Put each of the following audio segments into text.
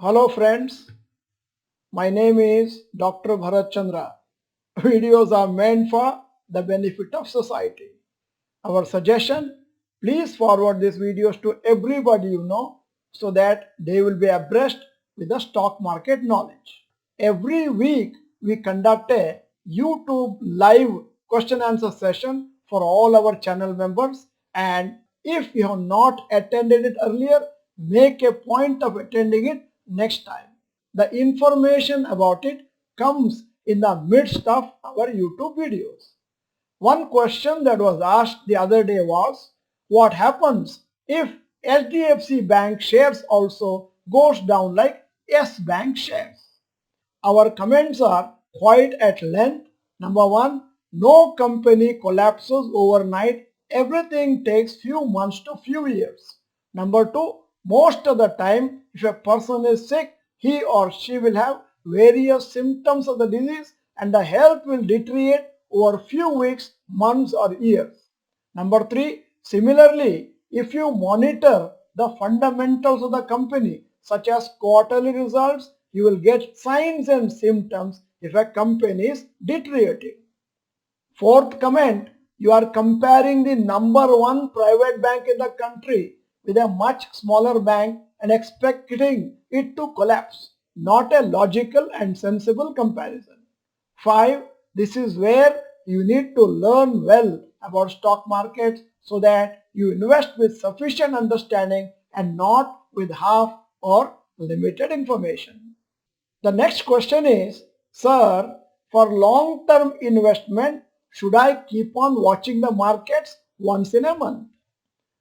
Hello friends, my name is Dr. Bharath. Videos are meant for the benefit of society. Our suggestion, please forward these videos to everybody you know so that they will be abreast with the stock market knowledge. Every week we conduct a YouTube live question answer session for all our channel members, and if you have not attended it earlier, make a point of attending it next time. The information about it comes in the midst of our YouTube videos. One question that was asked the other day was, what happens if HDFC Bank shares also goes down like Yes Bank shares? Our comments are quite at length. Number one, no company collapses overnight. Everything takes few months to few years. Number two, most of the time, if a person is sick, he or she will have various symptoms of the disease and the health will deteriorate over few weeks, months or years. Number three, similarly, if you monitor the fundamentals of the company such as quarterly results, you will get signs and symptoms if a company is deteriorating. Fourth comment, you are comparing the number one private bank in the country with a much smaller bank and expecting it to collapse. Not a logical and sensible comparison. 5. This is where you need to learn well about stock markets so that you invest with sufficient understanding and not with half or limited information. The next question is, sir, for long-term investment, should I keep on watching the markets once in a month?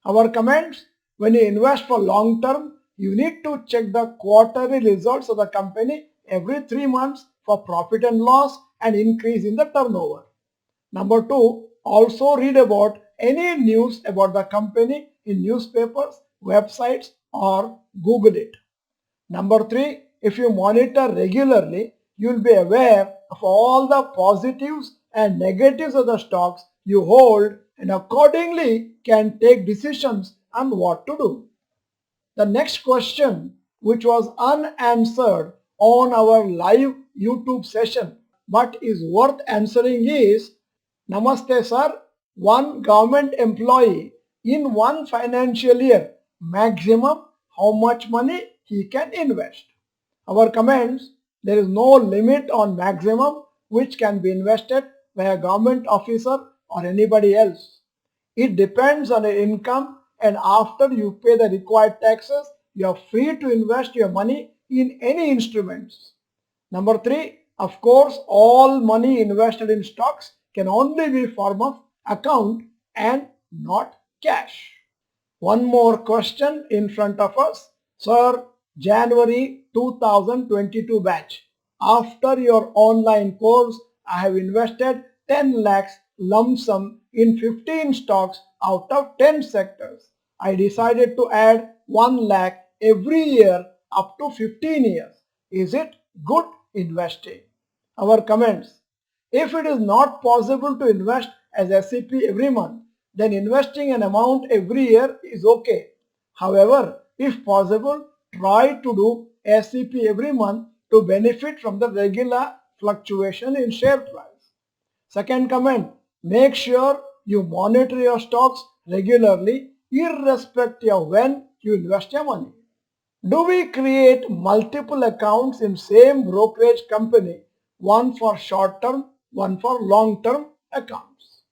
Our comments, when you invest for long term, you need to check the quarterly results of the company every 3 months for profit and loss and increase in the turnover. Number two, also read about any news about the company in newspapers, websites or Google it. Number three, if you monitor regularly, you will be aware of all the positives and negatives of the stocks you hold and accordingly can take decisions on what to do. The next question, which was unanswered on our live YouTube session but is worth answering is, Namaste sir, one government employee in one financial year, maximum how much money he can invest? Our comments, there is no limit on maximum which can be invested by a government officer or anybody else. It depends on your income, and after you pay the required taxes, you are free to invest your money in any instruments. Number three, of course, all money invested in stocks can only be form of account and not cash. One more question in front of us. Sir, January 2022 batch. After your online course, I have invested 10 lakhs lump sum in 15 stocks out of 10 sectors. I decided to add 1 lakh every year up to 15 years. Is it good investing? Our comments. If it is not possible to invest as SEP every month, then investing an amount every year is okay. However, if possible, try to do SEP every month to benefit from the regular fluctuation in share price. Second comment, make sure you monitor your stocks regularly irrespective of when you invest your money. Do we create multiple accounts in same brokerage company, one for short term, one for long term accounts?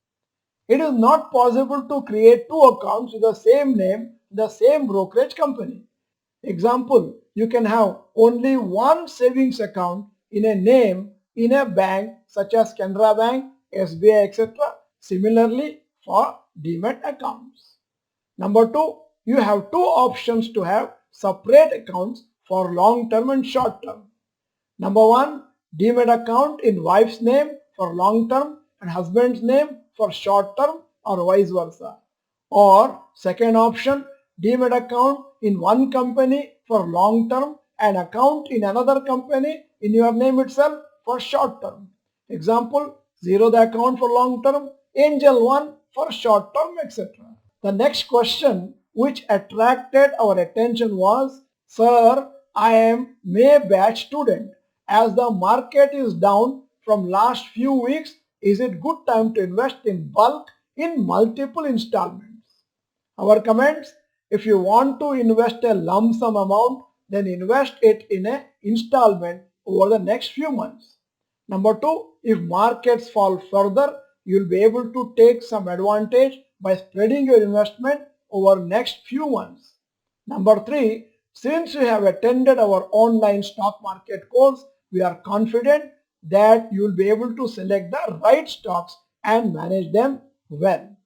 It is not possible to create two accounts with the same name in the same brokerage company. Example, you can have only one savings account in a name in a bank such as Canara Bank, SBI, etc. Similarly for Demat accounts. Number two, you have two options to have separate accounts for long term and short term. Number one, Demat account in wife's name for long term and husband's name for short term or vice versa. Or second option, Demat account in one company for long term and account in another company in your name itself for short term. Example, zero the account for long term, angel one for short term, etc. The next question which attracted our attention was, sir, I am May batch student. As the market is down from last few weeks, is it good time to invest in bulk in multiple installments? Our comments, if you want to invest a lump sum amount, then invest it in an installment over the next few months. Number two, if markets fall further, you'll be able to take some advantage by spreading your investment over next few months. Number three, since you have attended our online stock market course, we are confident that you will be able to select the right stocks and manage them well.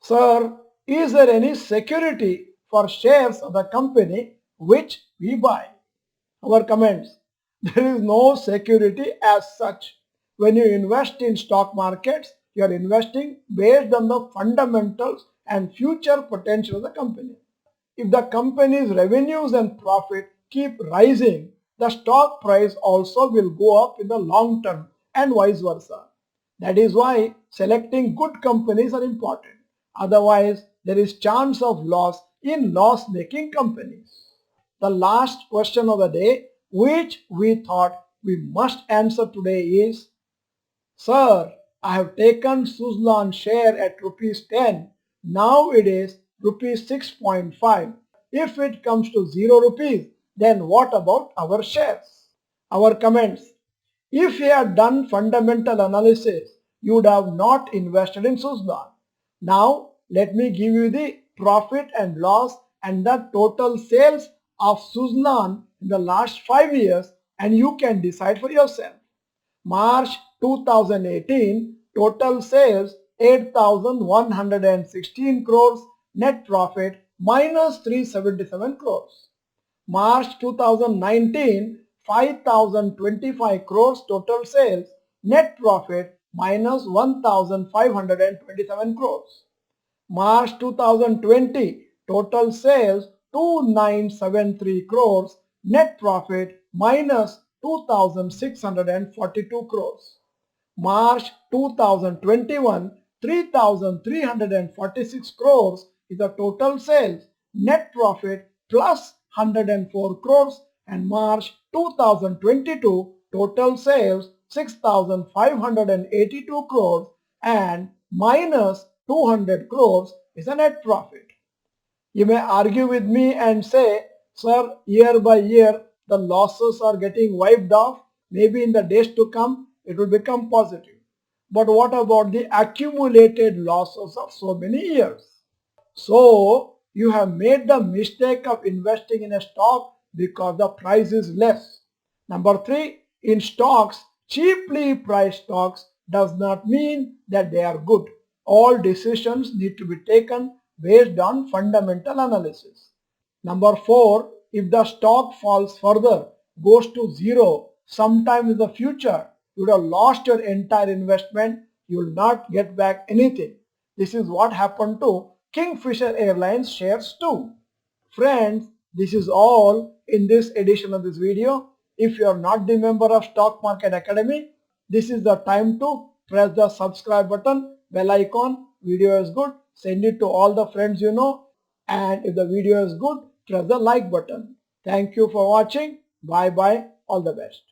Sir, is there any security for shares of the company which we buy? Our comments. There is no security as such. When you invest in stock markets, you are investing based on the fundamentals and future potential of the company. If the company's revenues and profit keep rising, the stock price also will go up in the long term and vice versa. That is why selecting good companies are important. Otherwise, there is chance of loss in loss-making companies. The last question of the day, which we thought we must answer today is, Sir, I have taken Suzlon share at rupees 10. Now it is rupees 6.5. If it comes to 0 rupees, then what about our shares? Our comments. If you had done fundamental analysis, you would have not invested in Suzlon. Now, let me give you the profit and loss and the total sales of Suzlon in the last 5 years, and you can decide for yourself. March 2018, total sales 8,116 crores, net profit minus 377 crores. March 2019, 5,025 crores total sales, net profit minus 1,527 crores. March 2020, total sales 2,973 crores, net profit minus 2,642 crores. March 2021, 3,346 crores is the total sales, net profit plus 104 crores, and March 2022, total sales 6,582 crores and minus 200 crores is a net profit. You may argue with me and say, sir, year by year the losses are getting wiped off. Maybe in the days to come it will become positive. But what about the accumulated losses of so many years? So you have made the mistake of investing in a stock because the price is less. Number three, in stocks, cheaply priced stocks does not mean that they are good. All decisions need to be taken based on fundamental analysis. Number four, if the stock falls further, goes to zero sometime in the future, you would have lost your entire investment. You will not get back anything. This is what happened to Kingfisher Airlines shares too. Friends, this is all in this edition of this video. If you are not the member of Stock Market Academy, this is the time to press the subscribe button, bell icon. Video is good, send it to all the friends you know, and if the video is good, press the like button. Thank you for watching. Bye bye. All the best.